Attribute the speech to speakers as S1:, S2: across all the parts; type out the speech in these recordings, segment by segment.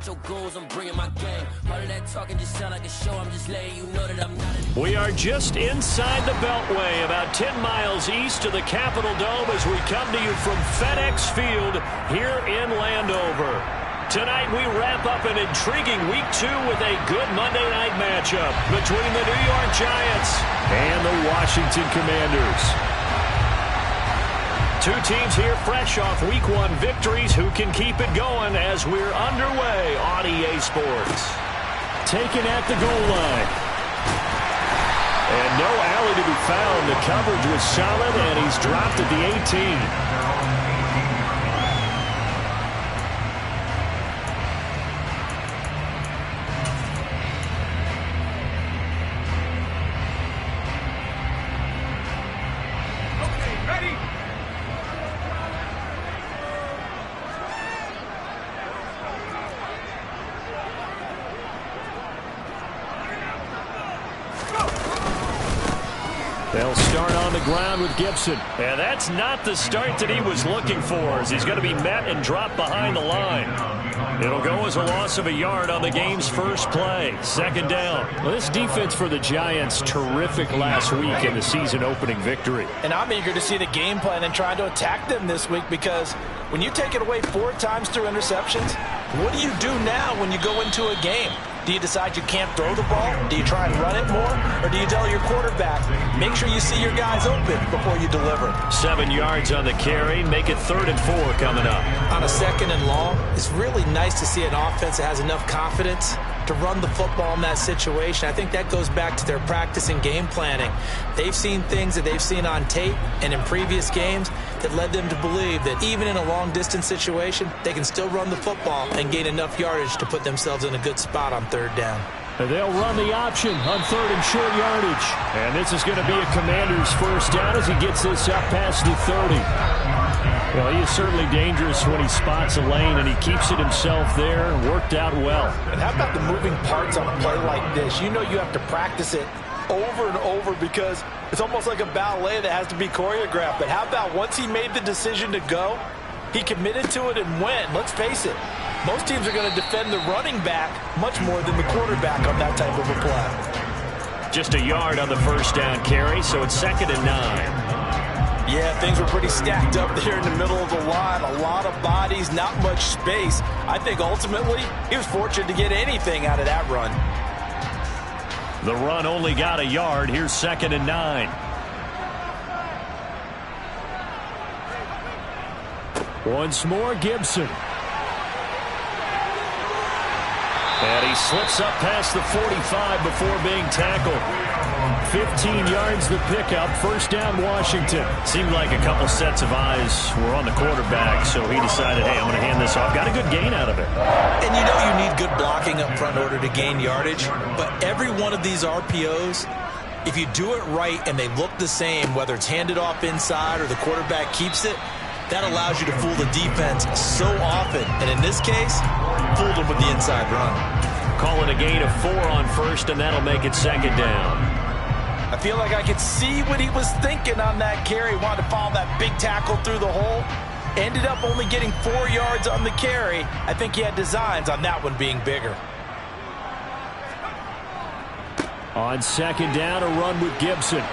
S1: about your goals, I'm bringing my game. All of that talking just sound like a show, I'm just letting you know that I'm not a...
S2: We are just inside the Beltway, about 10 miles east of the Capitol Dome as we come to you from FedEx Field here in Landover. Tonight we wrap up an intriguing Week 2 with a good Monday night matchup between the New York Giants and the Washington Commanders. Two teams here fresh off Week 1 victories. Who can keep it going as we're underway on EA Sports? Taken at the goal line. And no alley to be found. The coverage was solid, and he's dropped at the 18. They'll start on the ground with Gibson. And that's not the start that he was looking for, as he's going to be met and dropped behind the line. It'll go as a loss of a yard on the game's first play. Second down. Well, this defense for the Giants, terrific last week in the season-opening victory.
S3: And I'm eager to see the game plan and try to attack them this week, because when you take it away 4 times through interceptions, what do you do now when you go into a game? Do you decide you can't throw the ball? Do you try and run it more? Or do you tell your quarterback, make sure you see your guys open before you deliver? 7 yards on the carry. Make it 3rd and 4 coming up.
S4: On a 2nd and long, it's really nice to see an offense that has enough confidence to run the football in that situation. I think that goes back to their practice and game planning. They've seen things that they've seen on tape and in previous games that led them to believe that even in a long-distance situation, they can still run the football and gain enough yardage to put themselves in a good spot on 3rd down.
S2: And they'll run the option on 3rd and short yardage. And this is going to be a Commander's first down as he gets this up past the 30. Well, he is certainly dangerous when he spots a lane, and he keeps it himself there. Worked out well.
S3: And how about the moving parts on a play like this? You know you have to practice it over and over because it's almost like a ballet that has to be choreographed. But how about once he made the decision to go, he committed to it and went. Let's face it, most teams are going to defend the running back much more than the quarterback on that type of a play.
S2: Just a yard on the first down carry, so it's 2nd and 9.
S3: Yeah, things were pretty stacked up there in the middle of the line. A lot of bodies, not much space. I think ultimately he was fortunate to get anything out of that run.
S2: The run only got a yard. Here's 2nd and 9. Once more, Gibson. And he slips up past the 45 before being tackled. 15 yards the pickup. First down, Washington. Seemed like a couple sets of eyes were on the quarterback, so he decided, hey, I'm going to hand this off. Got a good gain out of it.
S4: And you know you need good blocking up front in order to gain yardage, but every one of these RPOs, if you do it right and they look the same, whether it's handed off inside or the quarterback keeps it, that allows you to fool the defense so often. And in this case, fooled them with the inside run.
S2: Call it a gain of 4 on first, and that'll make it 2nd down.
S3: I feel like I could see what he was thinking on that carry. Wanted to follow that big tackle through the hole. Ended up only getting 4 yards on the carry. I think he had designs on that one being bigger.
S2: On 2nd down, a run with Gibson.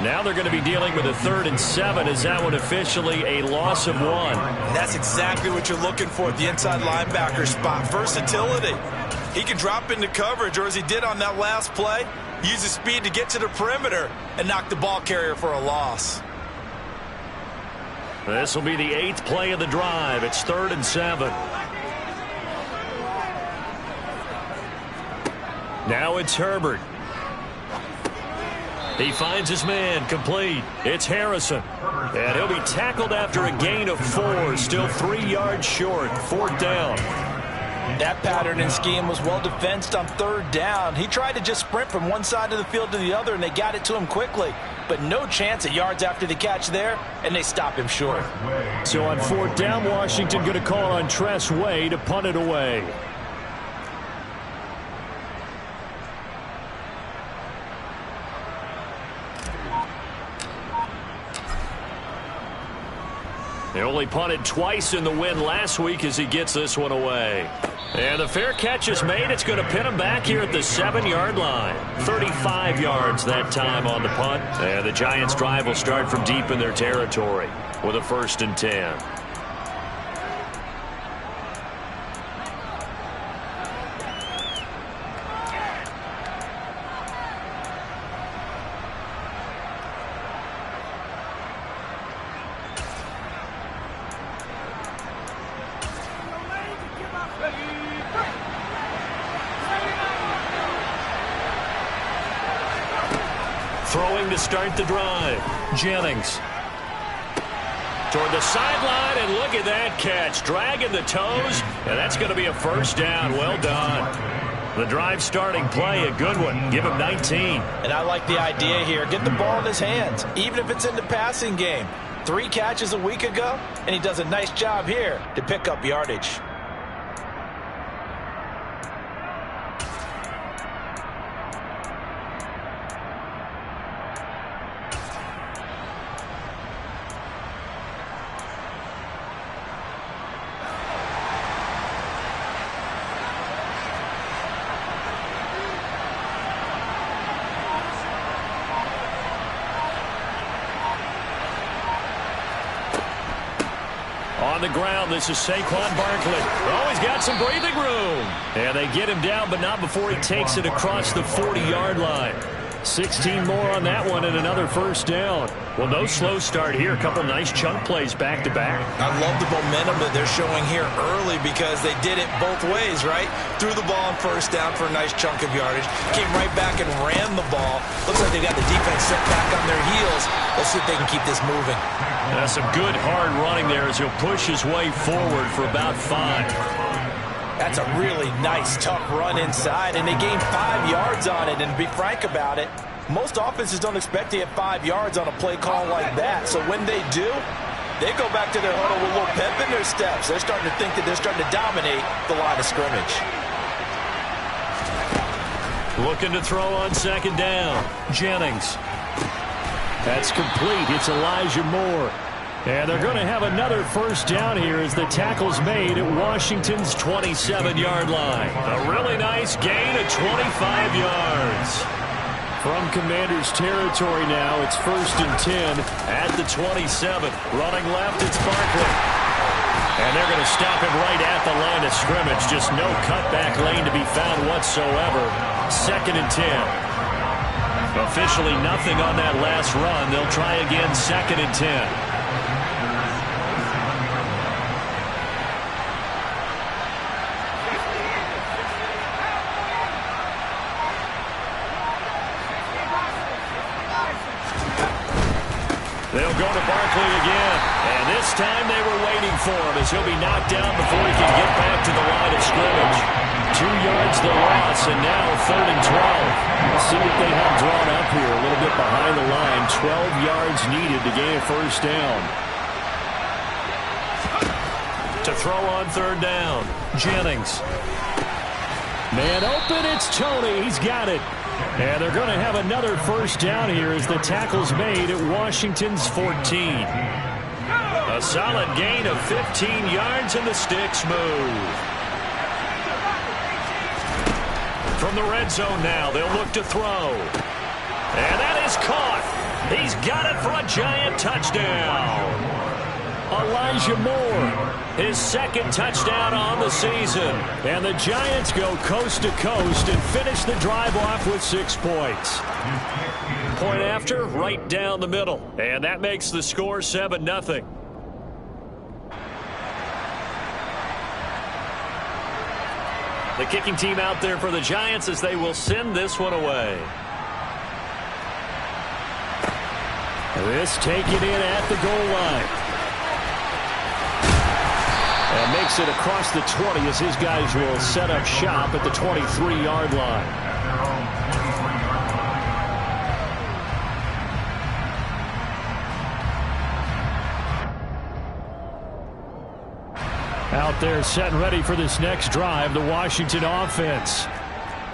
S2: Now they're going to be dealing with a 3rd and 7. Is that one officially a loss of 1?
S4: And that's exactly what you're looking for at the inside linebacker spot. Versatility. He can drop into coverage, or as he did on that last play, use his speed to get to the perimeter and knock the ball carrier for a loss.
S2: This will be the 8th play of the drive. It's 3rd and 7. Now it's Herbert. He finds his man, complete. It's Harrison. And he'll be tackled after a gain of 4. Still 3 yards short. 4th down.
S3: That pattern and scheme was well defensed on 3rd down. He tried to just sprint from one side of the field to the other, and they got it to him quickly. But no chance at yards after the catch there, and they stop him short.
S2: So on 4th down, Washington going to call on Tress Way to punt it away. They only punted twice in the win last week as he gets this one away. And the fair catch is made. It's going to pin him back here at the 7-yard line. 35 yards that time on the punt. And the Giants' drive will start from deep in their territory with a 1st and 10. Throwing to start the drive. Jennings. Toward the sideline, and look at that catch. Dragging the toes, and that's going to be a 1st down. Well done. The drive starting play, a good one. Give him 19.
S3: And I like the idea here. Get the ball in his hands, even if it's in the passing game. 3 catches a week ago, and he does a nice job here to pick up yardage.
S2: On the ground, this is Saquon Barkley. Oh, he's got some breathing room. And they get him down, but not before he takes it across the 40-yard line. 16 more on that one and another 1st down. Well, no slow start here. A couple nice chunk plays back-to-back.
S3: I love the momentum that they're showing here early because they did it both ways, right? Threw the ball on 1st down for a nice chunk of yardage. Came right back and ran the ball. Looks like they got the defense set back on their heels. Let's see if they can keep this moving.
S2: That's some good hard running there as he'll push his way forward for about 5.
S3: That's a really nice, tough run inside, and they gained 5 yards on it. And to be frank about it, most offenses don't expect to get 5 yards on a play call like that. So when they do, they go back to their huddle with a little pep in their steps. They're starting to think that they're starting to dominate the line of scrimmage.
S2: Looking to throw on 2nd down. Jennings. That's complete. It's Elijah Moore. And they're going to have another 1st down here as the tackle's made at Washington's 27-yard line. A really nice gain of 25 yards. From Commanders territory now, it's 1st and 10 at the 27. Running left, it's Barkley. And they're going to stop him right at the line of scrimmage. Just no cutback lane to be found whatsoever. 2nd and 10. Officially nothing on that last run. They'll try again 2nd and 10. They'll go to Barkley again. And this time they were waiting for him as he'll be knocked down before he can get back to the line of scrimmage. 2 yards the loss, and now 3rd and 12. Let's see what they have drawn up here. A little bit behind the line. 12 yards needed to gain a 1st down. To throw on 3rd down. Jennings. Man open, it's Tony. He's got it. And they're going to have another 1st down here as the tackle's made at Washington's 14. A solid gain of 15 yards and the sticks move. From the red zone now, they'll look to throw. And that is caught. He's got it for a giant touchdown. Elijah Moore, his 2nd touchdown on the season. And the Giants go coast to coast and finish the drive off with 6 points. Point after, right down the middle. And that makes the score 7-0. The kicking team out there for the Giants as they will send this one away. This taken in at the goal line. And makes it across the 20 as his guys will set up shop at the 23-yard line. Out there set and ready for this next drive, the Washington offense.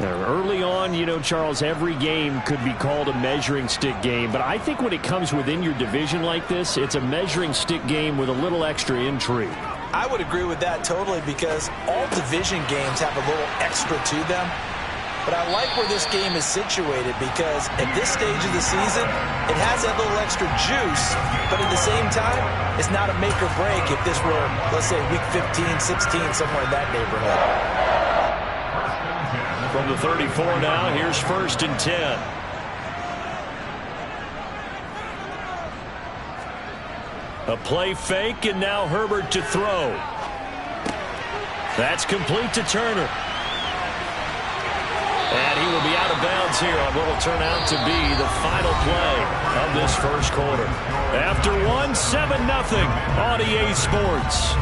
S2: Early on, you know, Charles, every game could be called a measuring stick game. But I think when it comes within your division like this, it's a measuring stick game with a little extra intrigue.
S3: I would agree with that totally because all division games have a little extra to them. But I like where this game is situated because at this stage of the season, it has that little extra juice, but at the same time, it's not a make or break if this were, let's say, week 15, 16, somewhere in that neighborhood.
S2: From the 34 now, here's 1st and 10. A play fake, and now Herbert to throw. That's complete to Turner. And he will be out of bounds here on what will turn out to be the final play of this first quarter. After one, 7-0 on EA Sports.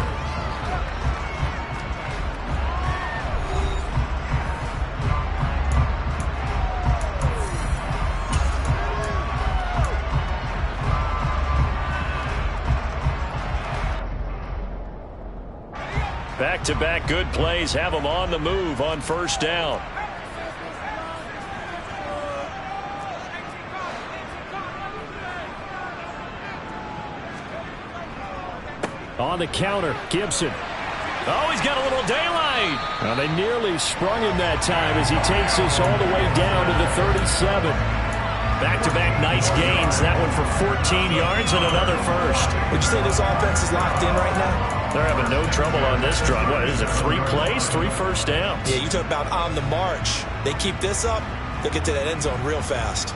S2: Back-to-back good plays have them on the move on 1st down. On the counter, Gibson. Oh, he's got a little daylight. Well, they nearly sprung him that time as he takes this all the way down to the 37. Back-to-back nice gains. That one for 14 yards and another first.
S3: Would you say this offense is locked in right now?
S2: They're having no trouble on this drive. What is it, 3 plays, 3 first downs?
S3: Yeah, you talk about on the march. They keep this up, they'll get to that end zone real fast.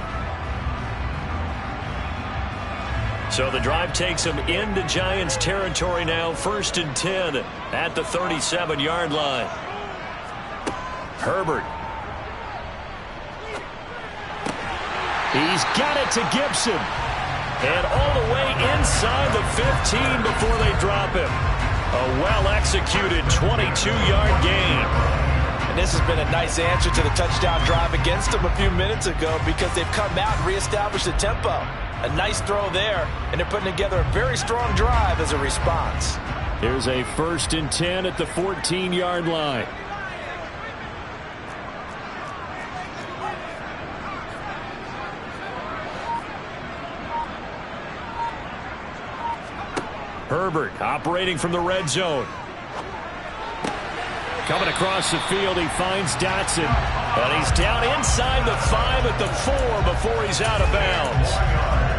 S2: So the drive takes them into Giants territory now. 1st and 10 at the 37-yard line. Herbert. He's got it to Gibson. And all the way inside the 15 before they drop him. A well-executed 22-yard gain.
S3: And this has been a nice answer to the touchdown drive against them a few minutes ago because they've come out and reestablished the tempo. A nice throw there, and they're putting together a very strong drive as a response.
S2: Here's a 1st and 10 at the 14-yard line. Herbert operating from the red zone. Coming across the field, he finds Dotson. And he's down inside the 5 at the 4 before he's out of bounds.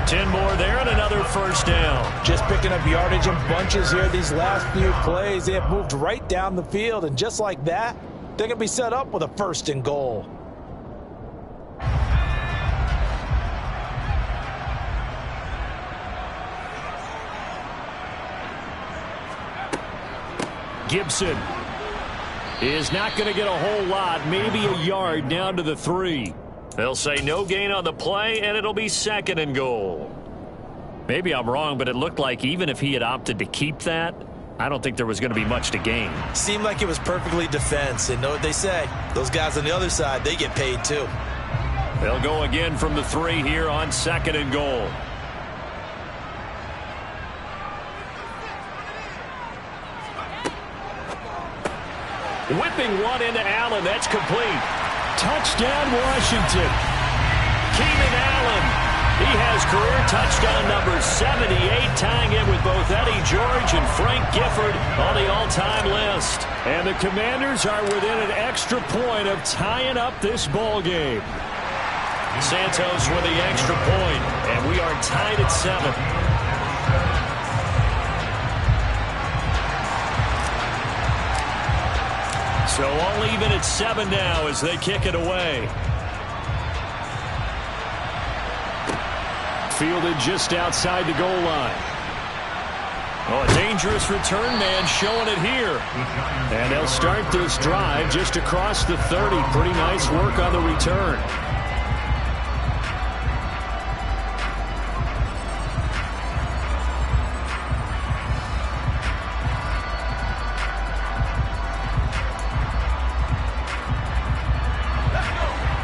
S2: 10 more there and another first down.
S3: Just picking up yardage in bunches here these last few plays. They have moved right down the field, and just like that, they're going to be set up with a 1st and goal.
S2: Gibson is not going to get a whole lot, maybe a yard down to the 3. They'll say no gain on the play, and it'll be 2nd and goal. Maybe I'm wrong, but it looked like even if he had opted to keep that, I don't think there was going to be much to gain.
S3: Seemed like it was perfectly defense, and know what they say. Those guys on the other side, they get paid too.
S2: They'll go again from the 3 here on 2nd and goal. Whipping one into Allen. That's complete. Touchdown, Washington. Keenan Allen. He has career touchdown number 78, tying it with both Eddie George and Frank Gifford on the all-time list. And the Commanders are within an extra point of tying up this ball game. Santos with the extra point, and we are tied at 7. So all even at 7 now as they kick it away. Fielded just outside the goal line. Oh, a dangerous return man showing it here. And they'll start this drive just across the 30. Pretty nice work on the return.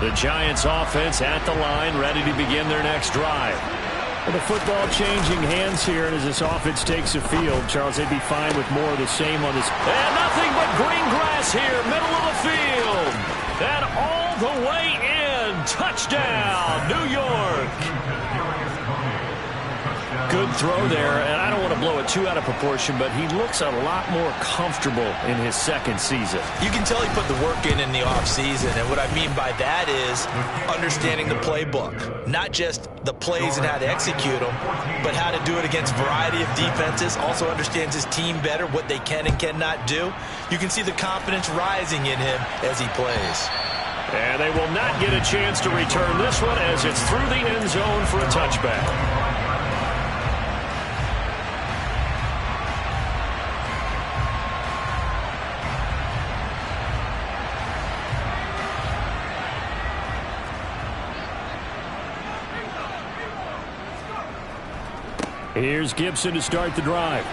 S2: The Giants offense at the line, ready to begin their next drive. And the football changing hands here, and as this offense takes the field, Charles, they'd be fine with more of the same on this. And nothing but green grass here, middle of the field. And all the way in. Touchdown, New York. Good throw there, and I don't want to blow it too out of proportion, but he looks a lot more comfortable in his second season.
S4: You can tell he put the work in the offseason, and what I mean by that is understanding the playbook. Not just the plays and how to execute them, but how to do it against a variety of defenses. Also understands his team better, what they can and cannot do. You can see the confidence rising in him as he plays.
S2: And they will not get a chance to return this one as it's through the end zone for a touchback. Here's Gibson to start the drive.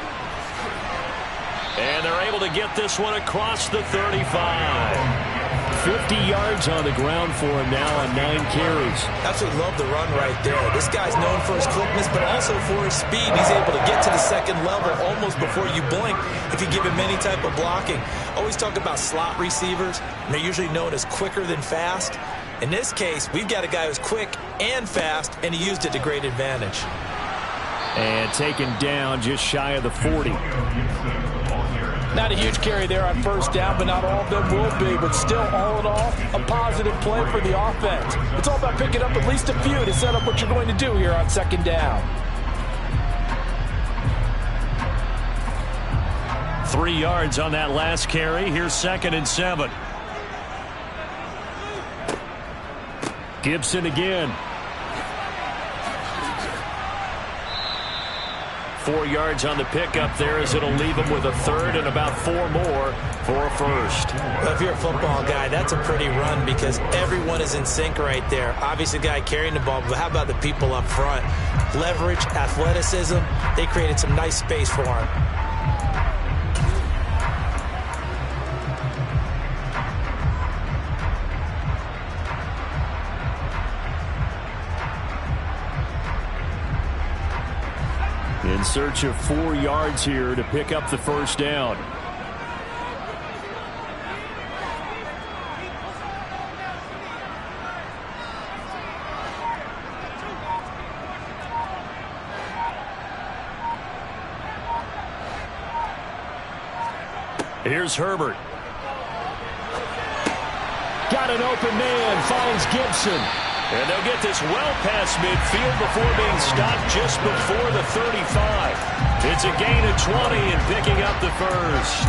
S2: And they're able to get this one across the 35. 50 yards on the ground for him now on 9 carries.
S4: Absolutely love the run right there. This guy's known for his quickness, but also for his speed. He's able to get to the second level almost before you blink if you give him any type of blocking. Always talk about slot receivers, and they're usually known as quicker than fast. In this case, we've got a guy who's quick and fast, and he used it to great advantage.
S2: And taken down just shy of the 40.
S3: Not a huge carry there on first down, but not all of them will be. But still, all in all, a positive play for the offense. It's all about picking up at least a few to set up what you're going to do here on second down.
S2: 3 yards on that last carry. Here's 2nd and 7. Gibson again. 4 yards on the pickup there as it'll leave him with a third and about 4 more for a first.
S4: Well, if you're a football guy, that's a pretty run because everyone is in sync right there. Obviously, the guy carrying the ball, but how about the people up front? Leverage, athleticism, they created some nice space for him.
S2: In search of 4 yards here to pick up the first down. Here's Herbert. Got an open man, finds Gibson. And they'll get this well past midfield before being stopped just before the 35. It's a gain of 20 and picking up the first.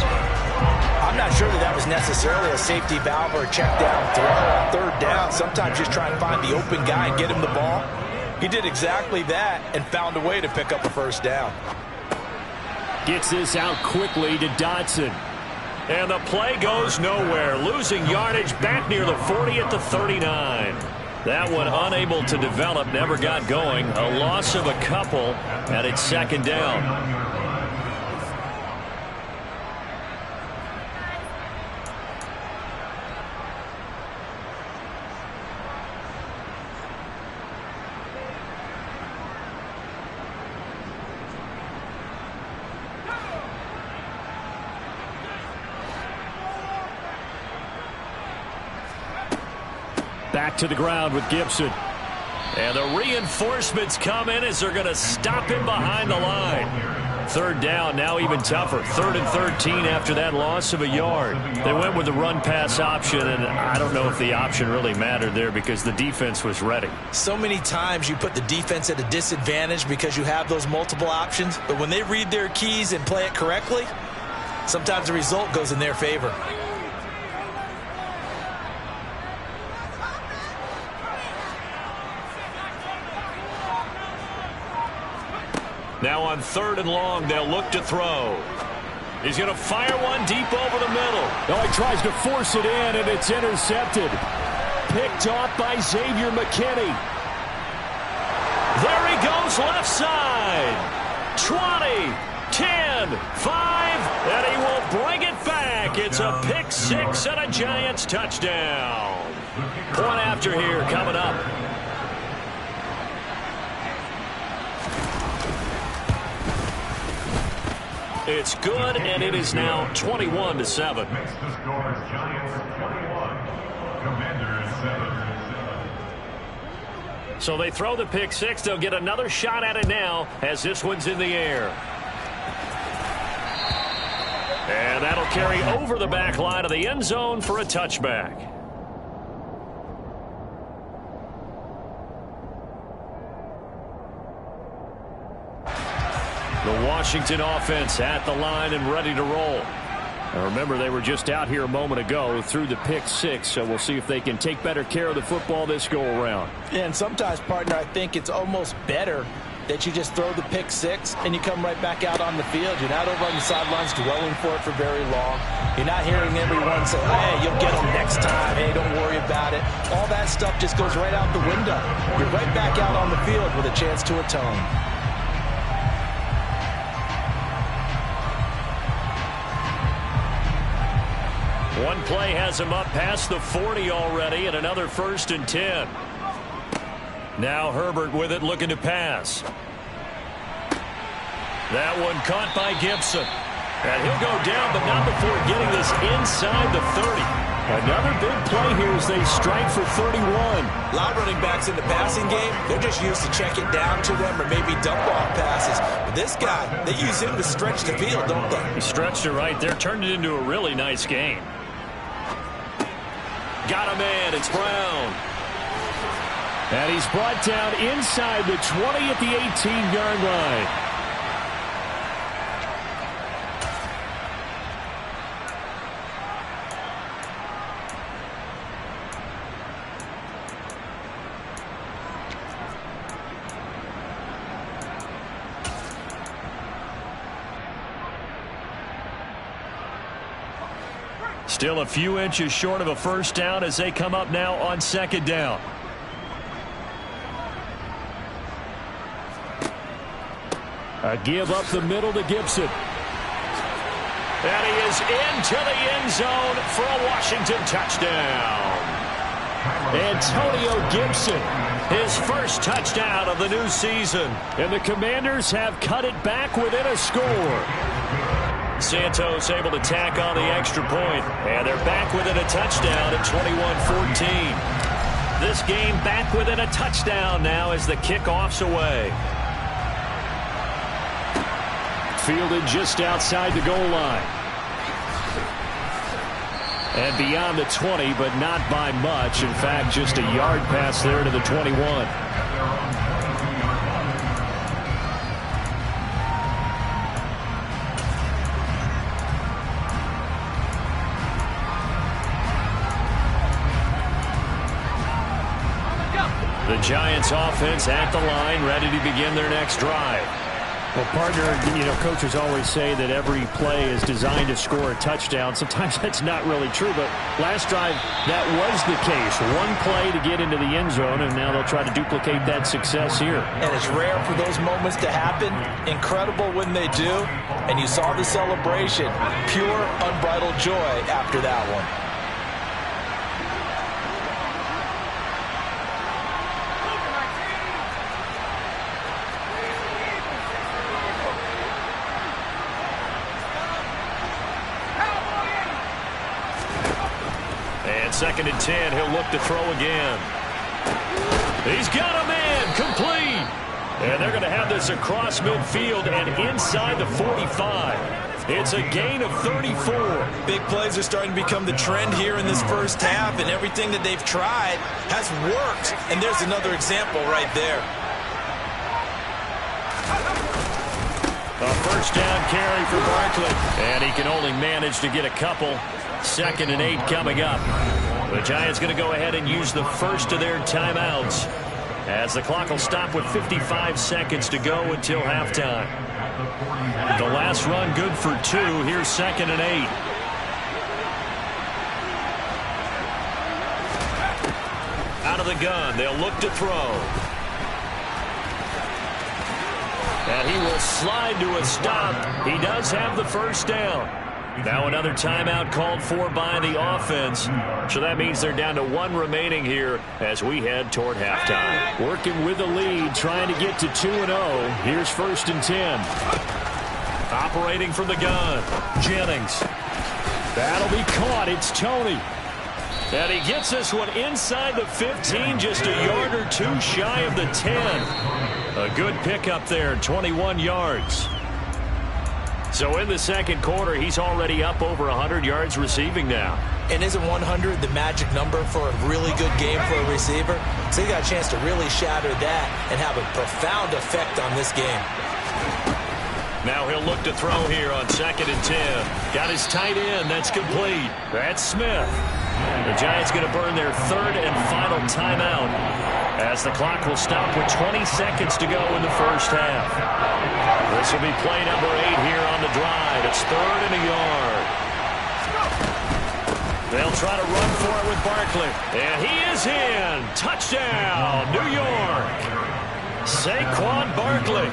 S4: I'm not sure that was necessarily a safety valve or a check down throw on third down. Sometimes just try and find the open guy and get him the ball. He did exactly that and found a way to pick up a first down.
S2: Gets this out quickly to Dotson. And the play goes nowhere. Losing yardage back near the 40 at the 39. That one unable to develop, never got going. A loss of a couple, and it's second down. Back to the ground with Gibson. And the reinforcements come in as they're going to stop him behind the line. Third down, now even tougher. 3rd and 13 after that loss of a yard. They went with the run-pass option, and I don't know if the option really mattered there because the defense was ready.
S4: So many times you put the defense at a disadvantage because you have those multiple options, but when they read their keys and play it correctly, sometimes the result goes in their favor.
S2: Now on 3rd and long, they'll look to throw. He's going to fire one deep over the middle. Oh, he tries to force it in, and it's intercepted. Picked off by Xavier McKinney. There he goes left side. 20, 10, 5, and he will bring it back. It's a pick six and a Giants touchdown. Point after here coming up. It's good, and it is now 21-7.
S5: Next to score, Giants 21, Commanders 7.
S2: So they throw the pick six. They'll get another shot at it now as this one's in the air. And that'll carry over the back line of the end zone for a touchback. The Washington offense at the line and ready to roll. Now remember, they were just out here a moment ago through the pick six, so we'll see if they can take better care of the football this go-around.
S3: Yeah, and sometimes, partner, I think it's almost better that you just throw the pick six and you come right back out on the field. You're not over on the sidelines dwelling for it for very long. You're not hearing everyone say, hey, you'll get them next time. Hey, don't worry about it. All that stuff just goes right out the window. You're right back out on the field with a chance to atone.
S2: One play has him up past the 40 already, and another 1st and 10. Now Herbert with it, looking to pass. That one caught by Gibson. And he'll go down, but not before getting this inside the 30. Another big play here as they strike for 31.
S4: A lot of running backs in the passing game, they're just used to check it down to them or maybe dump off passes. But this guy, they use him to stretch the field, don't they?
S2: He stretched it right there, turned it into a really nice game. Got a man, it's Brown. And he's brought down inside the 20 at the 18-yard line. Still a few inches short of a first down as they come up now on 2nd down. A give up the middle to Gibson. And he is into the end zone for a Washington touchdown. Antonio Gibson, his first touchdown of the new season. And the Commanders have cut it back within a score. Santos able to tack on the extra point, and they're back within a touchdown at 21-14. This game back within a touchdown now as the kickoff's away. Fielded just outside the goal line. And beyond the 20, but not by much. In fact, just a yard pass there to the 21. The Giants offense at the line, ready to begin their next drive.
S6: Well, partner, coaches always say that every play is designed to score a touchdown. Sometimes that's not really true, but last drive, that was the case. One play to get into the end zone, and now they'll try to duplicate that success here.
S3: And it's rare for those moments to happen. Incredible when they do. And you saw the celebration. Pure, unbridled joy after that one.
S2: And 2nd and 10, he'll look to throw again. He's got a man, complete. And they're going to have this across midfield and inside the 45. It's a gain of 34.
S4: Big plays are starting to become the trend here in this first half, and everything that they've tried has worked. And there's another example right there.
S2: A first down carry for Barkley. And he can only manage to get a couple. 2nd and 8 coming up. The Giants going to go ahead and use the first of their timeouts as the clock will stop with 55 seconds to go until halftime. The last run good for 2. Here's 2nd and 8. Out of the gun. They'll look to throw. And he will slide to a stop. He does have the first down. Now another timeout called for by the offense. So that means they're down to 1 remaining here as we head toward halftime. Working with the lead, trying to get to 2-0. Here's 1st and 10. Operating from the gun, Jennings. That'll be caught. It's Tony. And he gets this one inside the 15, just a yard or two shy of the 10. A good pickup there, 21 yards. So in the second quarter, he's already up over 100 yards receiving now.
S4: And isn't 100 the magic number for a really good game for a receiver? So he got a chance to really shatter that and have a profound effect on this game.
S2: Now he'll look to throw here on 2nd and 10. Got his tight end. That's complete. That's Smith. The Giants going to burn their third and final timeout as the clock will stop with 20 seconds to go in the first half. This will be play number 8 here on the drive. It's 3rd and a yard. They'll try to run for it with Barkley. And he is in. Touchdown, New York. Saquon Barkley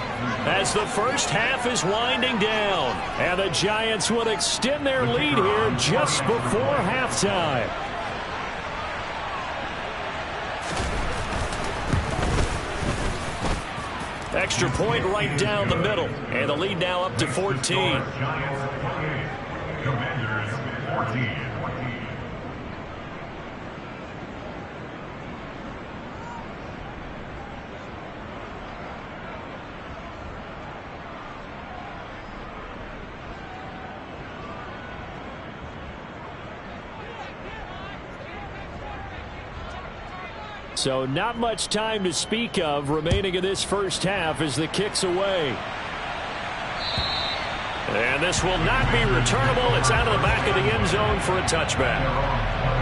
S2: as the first half is winding down. And the Giants would extend their lead here just before halftime. Extra point right down the middle. And the lead now up to 14.
S5: Giants 28, Commanders 14.
S6: So not much time to speak of remaining in this first half as the kick's away.
S2: And this will not be returnable. It's out of the back of the end zone for a touchback.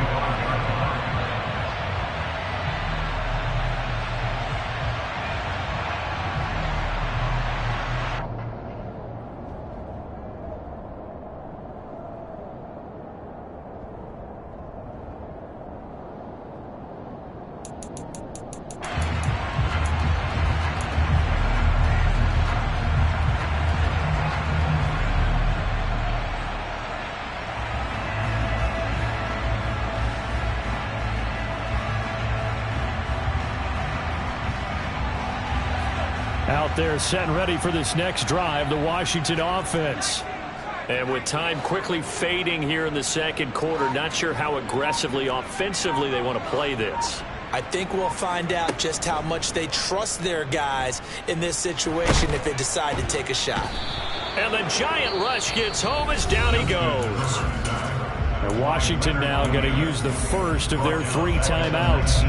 S6: Out there set and ready for this next drive, the Washington offense.
S2: And with time quickly fading here in the second quarter, not sure how aggressively, offensively they want to play this.
S4: I think we'll find out just how much they trust their guys in this situation if they decide to take a shot.
S2: And the giant rush gets home as down he goes.
S6: And Washington now going to use the first of their 3 timeouts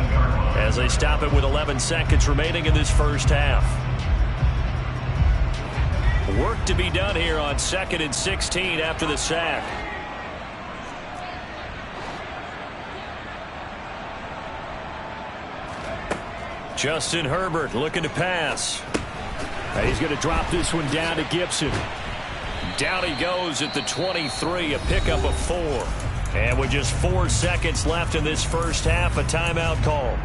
S2: as they stop it with 11 seconds remaining in this first half. Work to be done here on 2nd and 16 after the sack. Justin Herbert looking to pass.
S6: And he's going to drop this one down to Gibson.
S2: Down he goes at the 23, a pickup of 4. And with just 4 seconds left in this first half, a timeout call.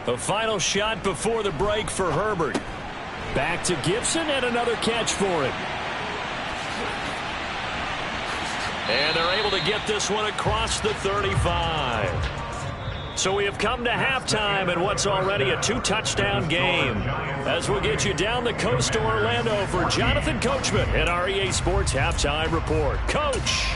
S2: A final shot before the break for Herbert.
S6: Back to Gibson and another catch for him.
S2: And they're able to get this one across the 35. So we have come to halftime in what's already a 2-touchdown game. As we'll get you down the coast to Orlando for Jonathan Coachman at our EA Sports Halftime Report. Coach.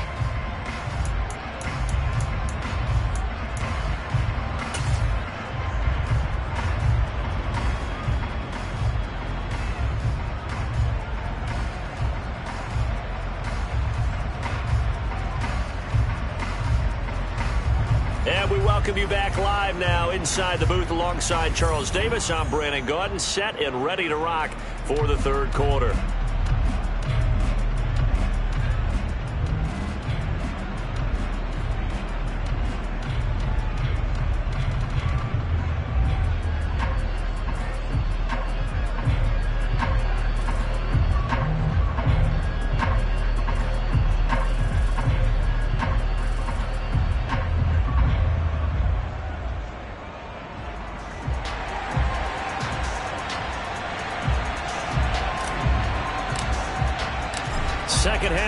S2: And we welcome you back live now inside the booth alongside Charles Davis. I'm Brandon Gaudin, set and ready to rock for the third quarter.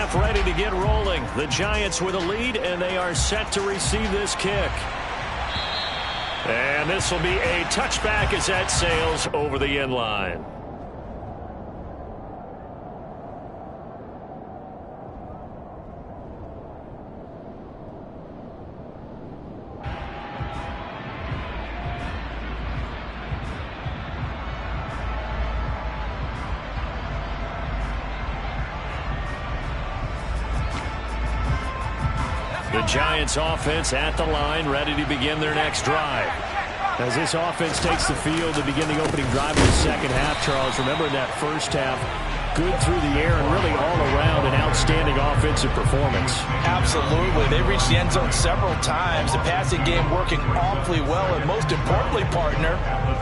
S2: half ready to get rolling. The Giants with a lead, and they are set to receive this kick. And this will be a touchback as that sails over the end line. The Giants offense at the line, ready to begin their next drive. As this offense takes the field to begin the opening drive of the second half, Charles, remember in that first half, good through the air and really all around an outstanding offensive performance.
S3: Absolutely. They reached the end zone several times. The passing game working awfully well, and most importantly, partner.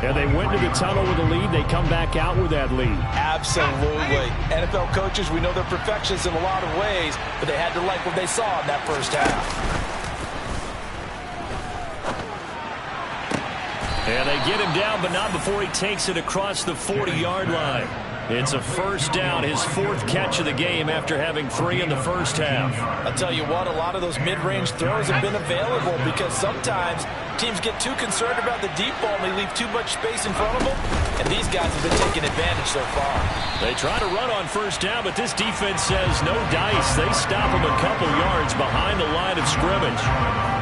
S6: And they went to the tunnel with a lead. They come back out with that lead.
S3: Absolutely. NFL coaches, we know they're perfectionists in a lot of ways, but they had to like what they saw in that first half.
S2: And they get him down, but not before he takes it across the 40-yard line. It's a first down, his fourth catch of the game after having 3 in the first half.
S3: I'll tell you what, a lot of those mid-range throws have been available because sometimes teams get too concerned about the deep ball and they leave too much space in front of them, and these guys have been taking advantage so far.
S2: They try to run on first down, but this defense says no dice. They stop him a couple yards behind the line of scrimmage.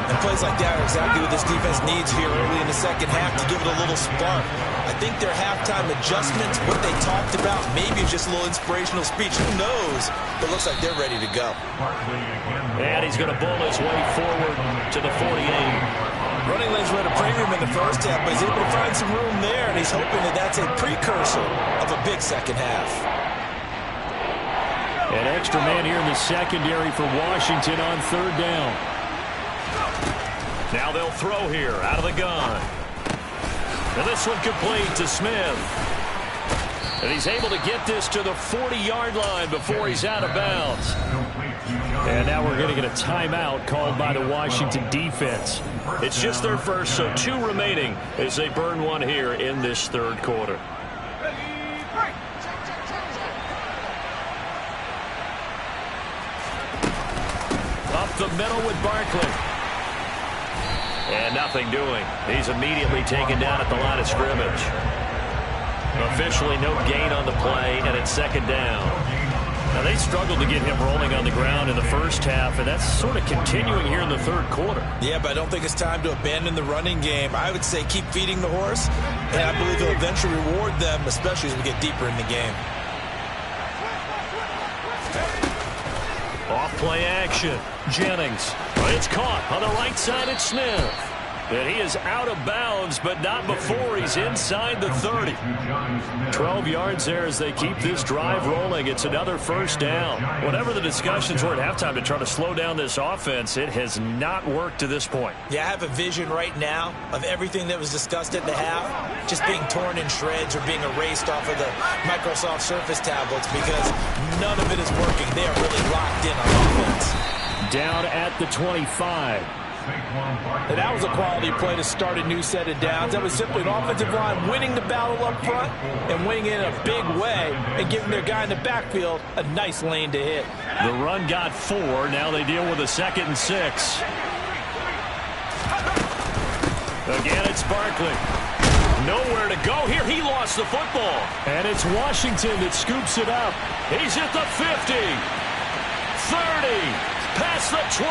S4: And plays like that are exactly what this defense needs here early in the second half to give it a little spark. I think their halftime adjustments, what they talked about, maybe it's just a little inspirational speech. Who knows? But it looks like they're ready to go.
S2: And he's going to bull his way forward to the 48.
S3: Running lanes were at a premium in the first half, but he's able to find some room there, and he's hoping that that's a precursor of a big second half.
S6: An extra man here in the secondary for Washington on third down.
S2: Now they'll throw here out of the gun. And this one complete to Smith. And he's able to get this to the 40-yard line before he's out of bounds.
S6: And now we're going to get a timeout called by the Washington defense.
S2: It's just their first, so 2 remaining as they burn one here in this third quarter. Up the middle with Barkley. And nothing doing. He's immediately taken down at the line of scrimmage. Officially no gain on the play, and it's second down. Now, they struggled to get him rolling on the ground in the first half, and that's sort of continuing here in the third quarter.
S4: Yeah, but I don't think it's time to abandon the running game. I would say keep feeding the horse, and I believe he'll eventually reward them, especially as we get deeper in the game.
S2: Off play action. Jennings. It's caught on the right side at Smith. And he is out of bounds, but not before he's inside the 30. 12 yards there as they keep this drive rolling. It's another first down. Whatever the discussions were at halftime to try to slow down this offense, it has not worked to this point.
S4: Yeah, I have a vision right now of everything that was discussed at the half just being torn in shreds or being erased off of the Microsoft Surface tablets because none of it is working. They are really locked in on offense.
S6: Down at the 25.
S3: And that was a quality play to start a new set of downs. That was simply an offensive line winning the battle up front and winning it in a big way and giving their guy in the backfield a nice lane to hit.
S2: The run got 4. Now they deal with a 2nd and 6. Again, it's Barkley. Nowhere to go here. He lost the football.
S6: And it's Washington that scoops it up.
S2: He's at the 50. 30. Past the 20.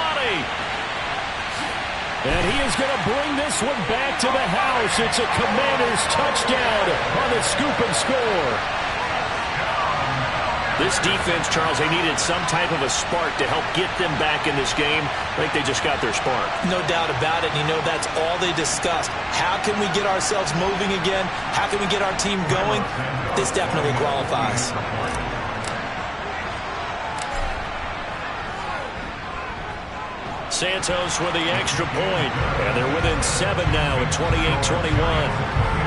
S6: And he is going to bring this one back to the house. It's a Commanders touchdown on the scoop and score.
S2: This defense, Charles, they needed some type of a spark to help get them back in this game. I think they just got their spark.
S4: No doubt about it. And you know, that's all they discussed. How can we get ourselves moving again? How can we get our team going? This definitely qualifies.
S2: Santos with the extra point, and they're within 7 now at 28-21.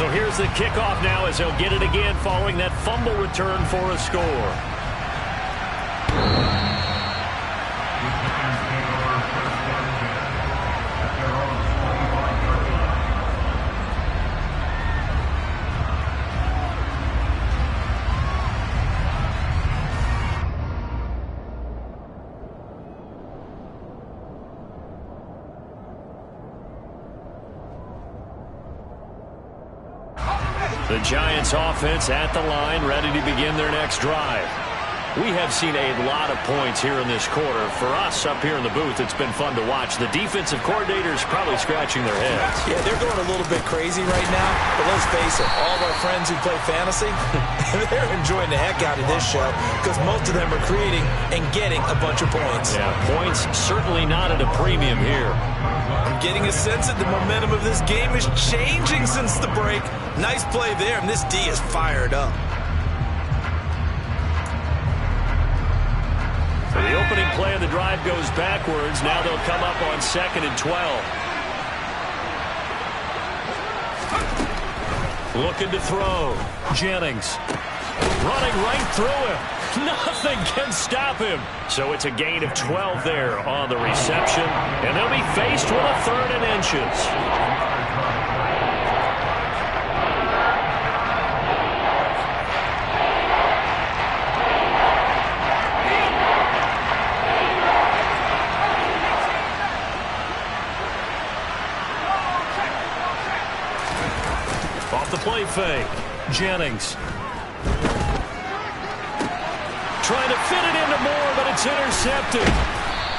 S2: So here's the kickoff now as he'll get it again following that fumble return for a score. The Giants offense at the line, ready to begin their next drive. We have seen a lot of points here in this quarter. For us up here in the booth, it's been fun to watch. The defensive coordinators probably scratching their heads.
S4: Yeah, they're going a little bit crazy right now. But let's face it, all of our friends who play fantasy, they're enjoying the heck out of this show because most of them are creating and getting a bunch of points.
S2: Yeah, points certainly not at a premium here.
S4: I'm getting a sense that the momentum of this game is changing since the break. Nice play there, and this D is fired up.
S2: So the opening play of the drive goes backwards. Now they'll come up on 2nd and 12. Looking to throw. Jennings running right through him. Nothing can stop him. So it's a gain of 12 there on the reception. And they'll be faced with a 3rd and inches. Off the play fake. Jennings. Trying to fit it into Moore, but it's intercepted.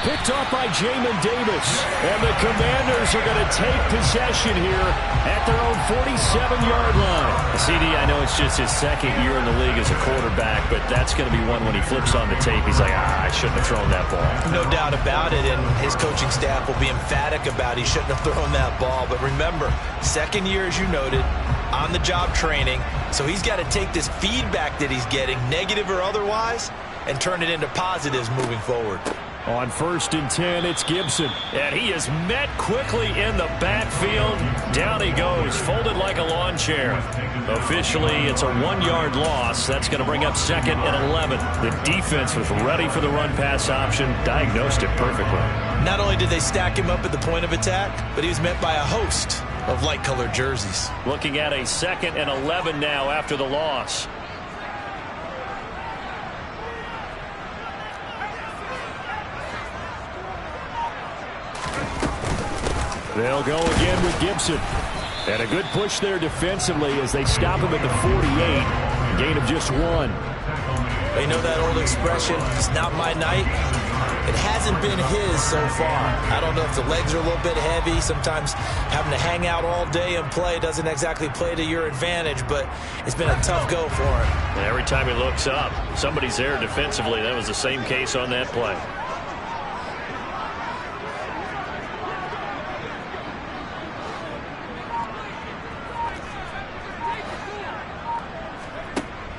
S2: Picked off by Jamin Davis. And the Commanders are going to take possession here at their own 47-yard line. CD, I know it's just his 2nd year in the league as a quarterback, but that's going to be one when he flips on the tape. He's like, I shouldn't have thrown that ball.
S4: No doubt about it, and his coaching staff will be emphatic about he shouldn't have thrown that ball. But remember, 2nd year, as you noted, on-the-job training. So he's got to take this feedback that he's getting, negative or otherwise, and turn it into positives moving forward.
S2: On 1st and 10, it's Gibson. And he is met quickly in the backfield. Down he goes, folded like a lawn chair. Officially, it's a 1-yard loss. That's going to bring up 2nd and 11. The defense was ready for the run-pass option, diagnosed it perfectly.
S4: Not only did they stack him up at the point of attack, but he was met by a host of light-colored jerseys.
S2: Looking at a 2nd and 11 now after the loss. They'll go again with Gibson. And a good push there defensively as they stop him at the 48. Gain of just 1.
S4: You know that old expression, it's not my night? It hasn't been his so far. I don't know if the legs are a little bit heavy. Sometimes having to hang out all day and play doesn't exactly play to your advantage, but it's been a tough go for him.
S2: And every time he looks up, somebody's there defensively. That was the same case on that play.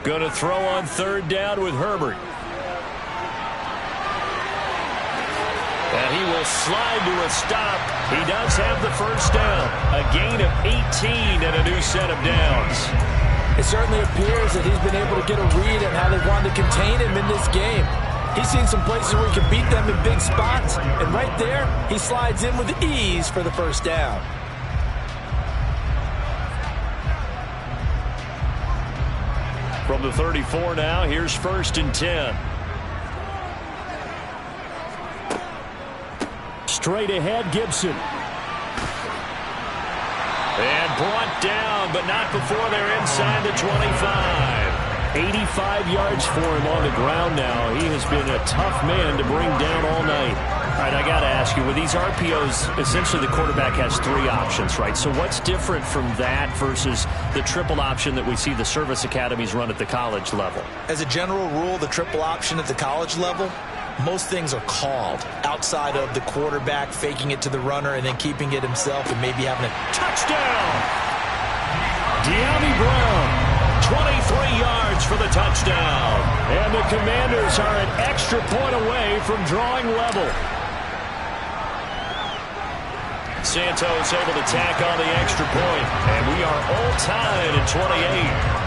S2: Going to throw on 3rd down with Herbert. And he will slide to a stop. He does have the 1st down. A gain of 18 and a new set of downs.
S4: It certainly appears that he's been able to get a read on how they wanted to contain him in this game. He's seen some places where he can beat them in big spots. And right there, he slides in with ease for the 1st down.
S2: From the 34 now, here's 1st and 10. Straight ahead, Gibson. And brought down, but not before they're inside the 25. 85 yards for him on the ground now. He has been a tough man to bring down all night. All right, I got to ask you, with these RPOs, essentially the quarterback has 3 options, right? So what's different from that versus the triple option that we see the service academies run at the college level?
S4: As a general rule, the triple option at the college level, most things are called outside of the quarterback faking it to the runner and then keeping it himself and maybe having a
S2: touchdown. De'Ami Brown. 23 yards for the touchdown. And the Commanders are an extra point away from drawing level. Santos able to tack on the extra point, and we are all tied at 28.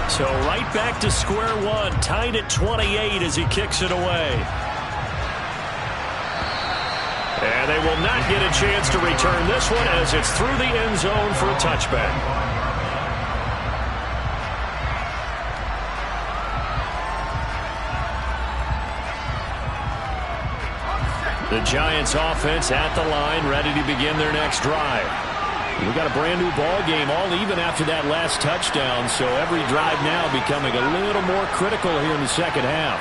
S2: So right back to square one, tied at 28 as he kicks it away. And they will not get a chance to return this one as it's through the end zone for a touchback. The Giants offense at the line, ready to begin their next drive. We got a brand new ball game, all even after that last touchdown, so every drive now becoming a little more critical here in the second half.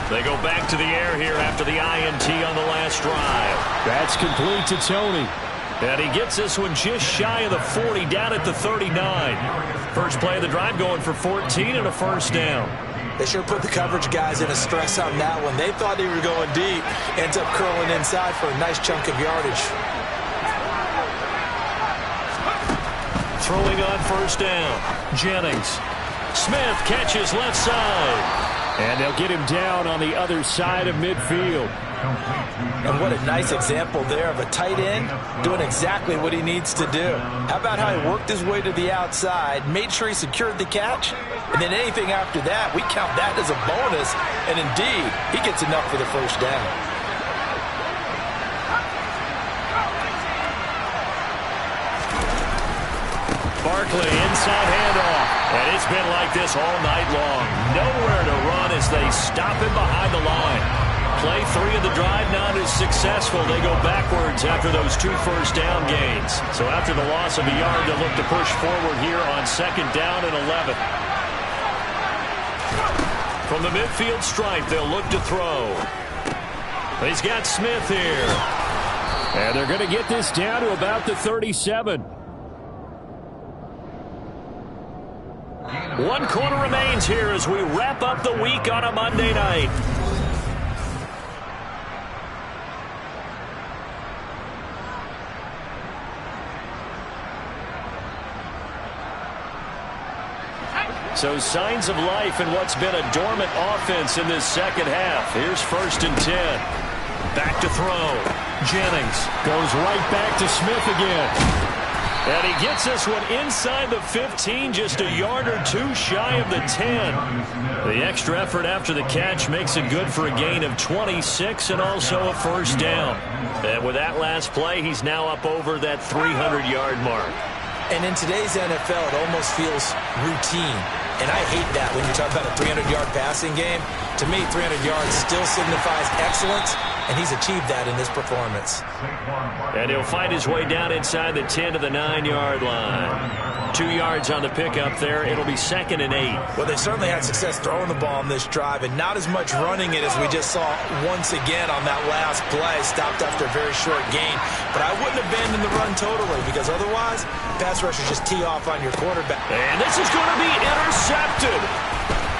S2: They go back to the air here after the INT on the last drive.
S6: That's complete to Tony.
S2: And he gets this one just shy of the 40, down at the 39. First play of the drive going for 14 and a first down.
S4: They sure put the coverage guys in a stress on that one. They thought they were going deep. Ends up curling inside for a nice chunk of yardage.
S2: Throwing on first down. Jennings. Smith catches left side.
S6: And they'll get him down on the other side of midfield.
S4: And what a nice example there of a tight end doing exactly what he needs to do. How about how he worked his way to the outside, made sure he secured the catch, and then anything after that, we count that as a bonus, and indeed, he gets enough for the first down.
S2: Barkley inside handoff, and it's been like this all night long. Nowhere to run as they stop him behind the line. Play 3 of the drive not as successful. They go backwards after those 2 first down gains. So after the loss of a yard, they'll look to push forward here on second down and 11. From the midfield stripe, they'll look to throw. He's got Smith here.
S6: And they're going to get this down to about the 37.
S2: 1 quarter remains here as we wrap up the week on a Monday night. So signs of life in what's been a dormant offense in this second half. Here's 1st and 10. Back to throw. Jennings
S6: goes right back to Smith again.
S2: And he gets this one inside the 15, just a yard or 2 shy of the 10. The extra effort after the catch makes it good for a gain of 26 and also a first down. And with that last play, he's now up over that 300-yard mark.
S4: And in today's NFL, it almost feels routine. And I hate that when you talk about a 300-yard passing game. To me, 300 yards still signifies excellence, and he's achieved that in this performance.
S2: And he'll find his way down inside the 10 to the 9-yard line. 2 yards on the pickup there. It'll be 2nd and 8.
S4: Well, they certainly had success throwing the ball on this drive, and not as much running it as we just saw once again on that last play. Stopped after a very short gain. But I wouldn't abandon the run totally, because otherwise, pass rushers just tee off on your quarterback.
S2: And this is going to be intercepted.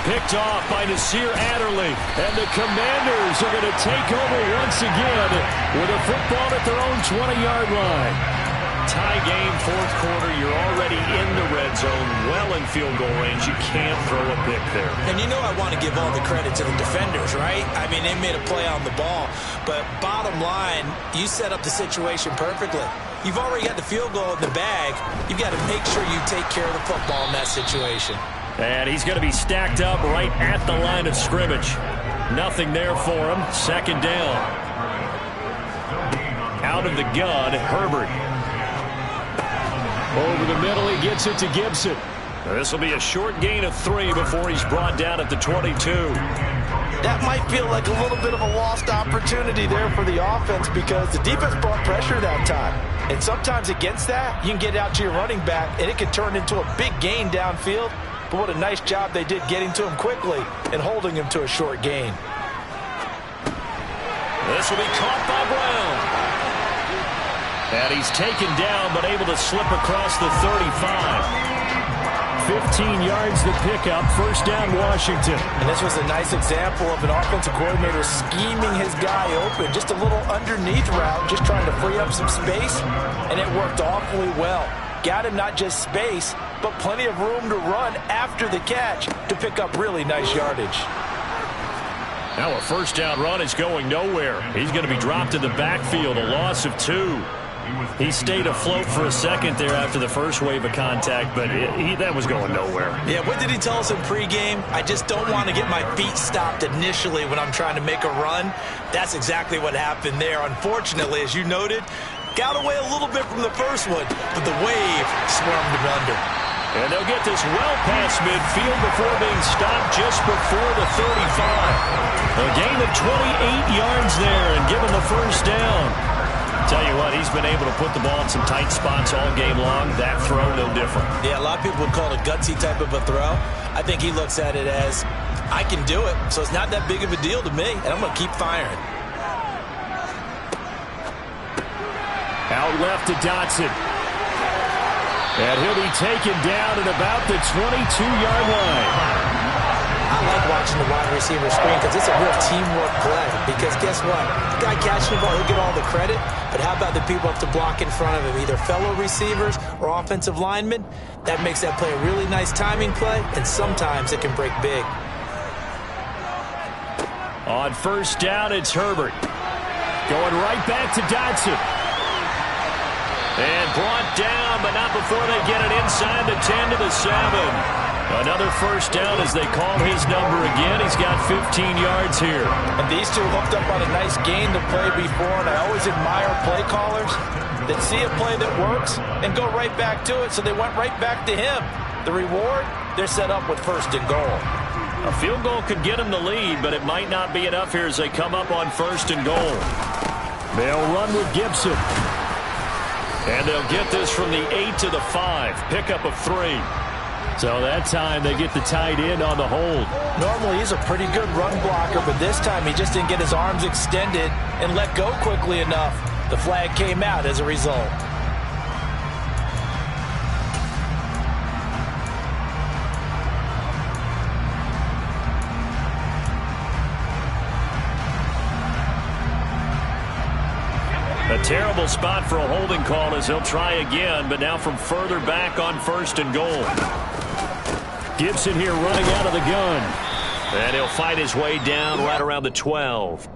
S2: Picked off by Nasir Adderley. And the Commanders are going to take over once again with a football at their own 20-yard line. Tie game, 4th quarter. You're already in the red zone, well in field goal range. You can't throw a pick there.
S4: And you know I want to give all the credit to the defenders, right? I mean, they made a play on the ball. But bottom line, you set up the situation perfectly. You've already got the field goal in the bag. You've got to make sure you take care of the football in that situation.
S2: And he's going to be stacked up right at the line of scrimmage. Nothing there for him. 2nd down. Out of the gun, Herbert.
S6: Over the middle, he gets it to Gibson.
S2: This will be a short gain of 3 before he's brought down at the 22.
S3: That might feel like a little bit of a lost opportunity there for the offense because the defense brought pressure that time. And sometimes against that, you can get out to your running back, and it can turn into a big gain downfield. But what a nice job they did getting to him quickly and holding him to a short gain.
S2: This will be caught by Brown. And he's taken down, but able to slip across the 35.
S6: 15 yards the pickup, 1st down Washington.
S3: And this was a nice example of an offensive coordinator scheming his guy open. Just a little underneath route, just trying to free up some space, and it worked awfully well. Got him not just space, but plenty of room to run after the catch to pick up really nice yardage.
S2: Now a first down run is going nowhere. He's going to be dropped in the backfield, a loss of 2. He stayed afloat for a second there after the first wave of contact, but that was going nowhere.
S4: Yeah, what did he tell us in pregame? I just don't want to get my feet stopped initially when I'm trying to make a run. That's exactly what happened there. Unfortunately, as you noted, got away a little bit from the first one, but the wave swarmed him under.
S2: And they'll get this well past midfield before being stopped just before the 35. A gain of 28 yards there and given the first down. Tell you what, he's been able to put the ball in some tight spots all game long. That throw, no different.
S4: Yeah, a lot of people would call it a gutsy type of a throw. I think he looks at it as, I can do it, so it's not that big of a deal to me, and I'm going to keep firing.
S2: Out left to Dotson. And he'll be taken down at about the 22-yard line.
S4: I like watching the wide receiver screen because it's a real teamwork play. Because guess what? The guy catching the ball, he'll get all the credit. But how about the people up to block in front of him, either fellow receivers or offensive linemen? That makes that play a really nice timing play, and sometimes it can break big.
S2: On first down, it's Herbert. Going right back to Dotson. And brought down, but not before they get it inside the 10 to the 7. Another first down as they call his number again. He's got 15 yards here.
S3: And these two hooked up on a nice gain to play before, and I always admire play callers that see a play that works and go right back to it, so they went right back to him. The reward, they're set up with first and goal.
S2: A field goal could get them the lead, but it might not be enough here as they come up on first and goal. They'll run with Gibson. And they'll get this from the 8 to the 5. Pickup of 3. So that time they get the tight end on the hold.
S3: Normally he's a pretty good run blocker, but this time he just didn't get his arms extended and let go quickly enough. The flag came out as a result.
S2: A terrible spot for a holding call as he'll try again, but now from further back on first and goal. Gibson here running out of the gun. And he'll fight his way down right around the 12.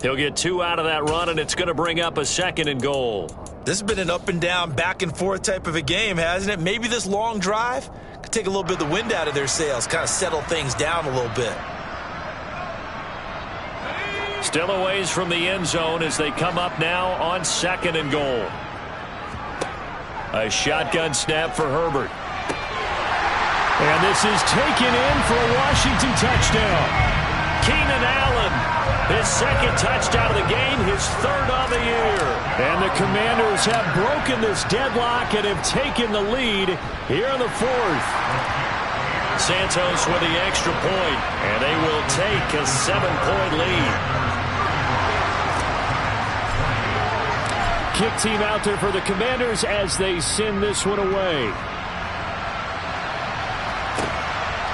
S2: He'll get 2 out of that run, and it's going to bring up a second and goal.
S4: This has been an up and down, back and forth type of a game, hasn't it? Maybe this long drive could take a little bit of the wind out of their sails, kind of settle things down a little bit.
S2: Still a ways from the end zone as they come up now on second and goal. A shotgun snap for Herbert. And this is taken in for a Washington touchdown. Keenan Allen, his second touchdown of the game, his third of the year. And the Commanders have broken this deadlock and have taken the lead here in the fourth. Santos with the extra point, and they will take a 7-point lead. Kick team out there for the Commanders as they send this one away.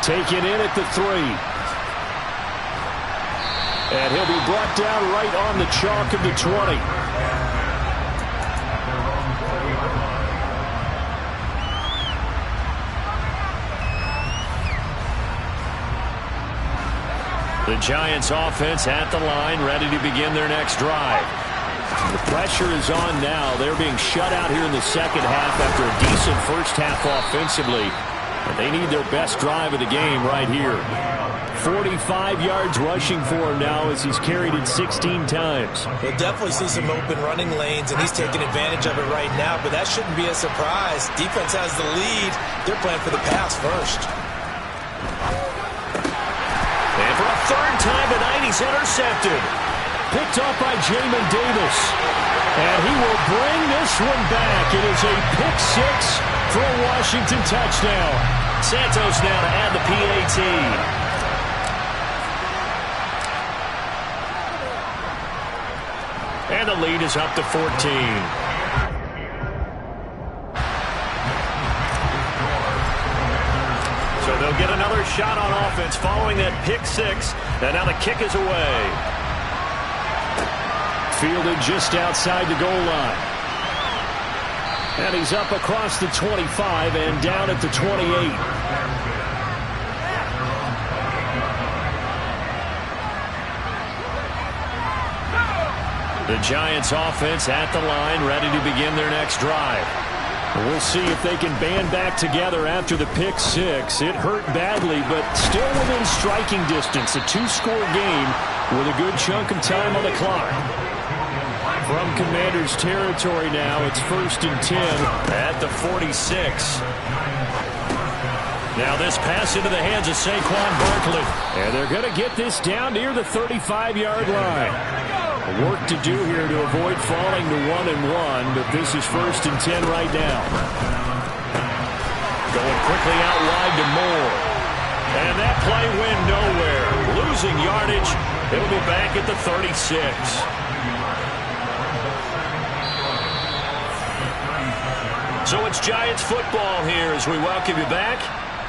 S2: Taken in at the 3. And he'll be brought down right on the chalk of the 20. The Giants offense at the line, ready to begin their next drive. The pressure is on now. They're being shut out here in the second half after a decent first half offensively. But they need their best drive of the game right here. 45 yards rushing for him now as he's carried it 16 times.
S4: We'll definitely see some open running lanes, and he's taking advantage of it right now, but that shouldn't be a surprise. Defense has the lead. They're playing for the pass first.
S2: And for a third time tonight, he's intercepted. Picked off by Jamin Davis. And he will bring this one back. It is a pick 6 for a Washington touchdown. Santos now to add the PAT. And the lead is up to 14. So they'll get another shot on offense following that pick 6. And now the kick is away. Fielded just outside the goal line. And he's up across the 25 and down at the 28. The Giants offense at the line, ready to begin their next drive. We'll see if they can band back together after the pick six. It hurt badly, but still within striking distance. A two-score game with a good chunk of time on the clock. From Commanders territory now, it's 1st and 10 at the 46. Now this pass into the hands of Saquon Barkley. And they're going to get this down near the 35-yard line. Work to do here to avoid falling to 1-1, but this is 1st and 10 right now. Going quickly out wide to Moore. And that play went nowhere. Losing yardage. It'll be back at the 36. So it's Giants football here as we welcome you back.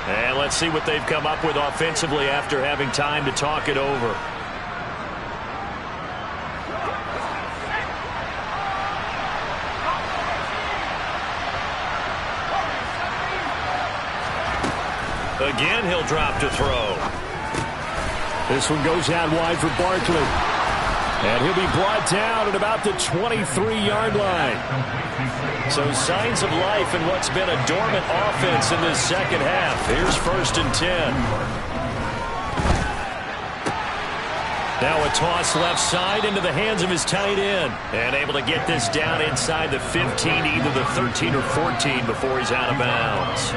S2: And let's see what they've come up with offensively after having time to talk it over. Again, he'll drop to throw.
S6: This one goes out wide for Barkley. And he'll be brought down at about the 23-yard line. So signs of life in what's been a dormant offense in this second half. Here's 1st and 10. Now a toss left side into the hands of his tight end. And able to get this down inside the 15, either the 13 or 14 before he's out of bounds.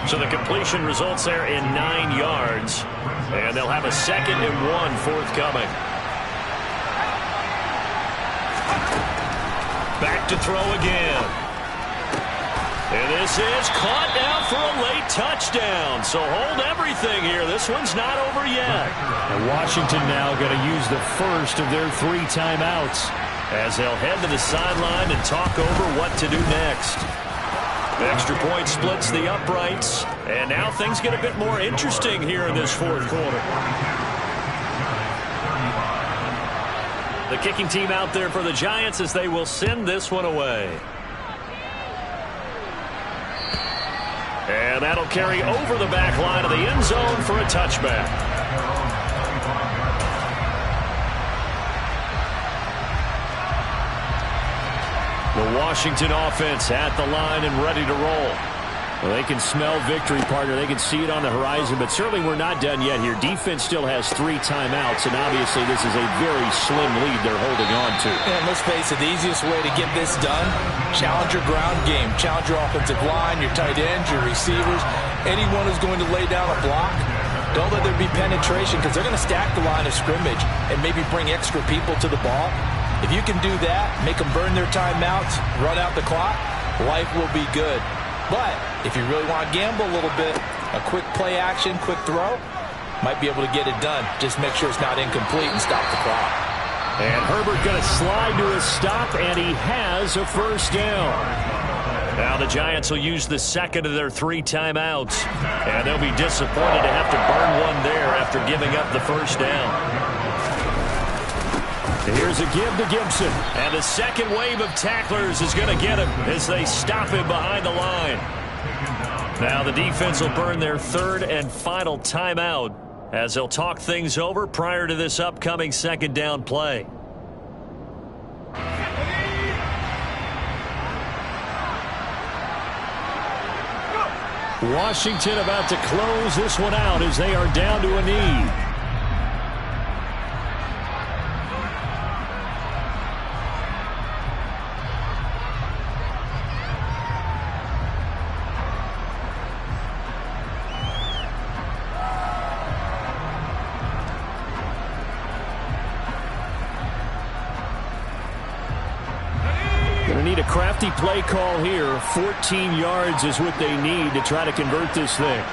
S6: So the completion results there in 9 yards. And they'll have a 2nd and 1 forthcoming. Back to throw again. And this is caught now for a late touchdown. So hold everything here. This one's not over yet. And Washington now going to use the first of their 3 timeouts
S2: as they'll head to the sideline and talk over what to do next. The extra point splits the uprights, and now things get a bit more interesting here in this fourth quarter. The kicking team out there for the Giants as they will send this one away. And that'll carry over the back line of the end zone for a touchback. The Washington offense at the line and ready to roll. Well, they can smell victory, partner. They can see it on the horizon, but certainly we're not done yet here. Defense still has 3 timeouts, and obviously this is a very slim lead they're holding on to.
S4: And let's face it, the easiest way to get this done, challenge your ground game. Challenge your offensive line, your tight ends, your receivers, anyone who's going to lay down a block. Don't let there be penetration because they're going to stack the line of scrimmage and maybe bring extra people to the ball. If you can do that, make them burn their timeouts, run out the clock, life will be good. But if you really want to gamble a little bit, a quick play action, quick throw, might be able to get it done. Just make sure it's not incomplete and stop the clock.
S6: And Herbert going to slide to a stop, and he has a first down.
S2: Now the Giants will use the 2nd of their 3 timeouts, and they'll be disappointed to have to burn one there after giving up the first down.
S6: Here's a give to Gibson.
S2: And the second wave of tacklers is going to get him as they stop him behind the line. Now the defense will burn their 3rd and final timeout as they'll talk things over prior to this upcoming 2nd down play.
S6: Washington about to close this one out as they are down to a knee. Crafty play call here. 14 yards is what they need to try to convert this thing.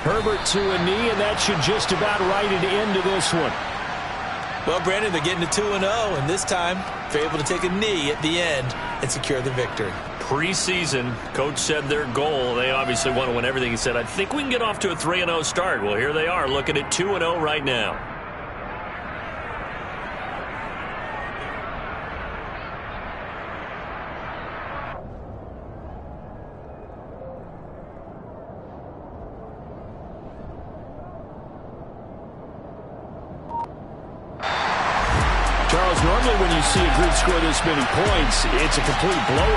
S6: Herbert to a knee, and that should just about write it into this one.
S4: Well, Brandon, they're getting to 2-0, and this time they're able to take a knee at the end and secure the victory.
S2: Preseason, coach said their goal, they obviously want to win everything. He said, I think we can get off to a 3-0 start. Well, here they are looking at 2-0 right now.
S6: Normally when you see a group score this many points, it's a complete blowout.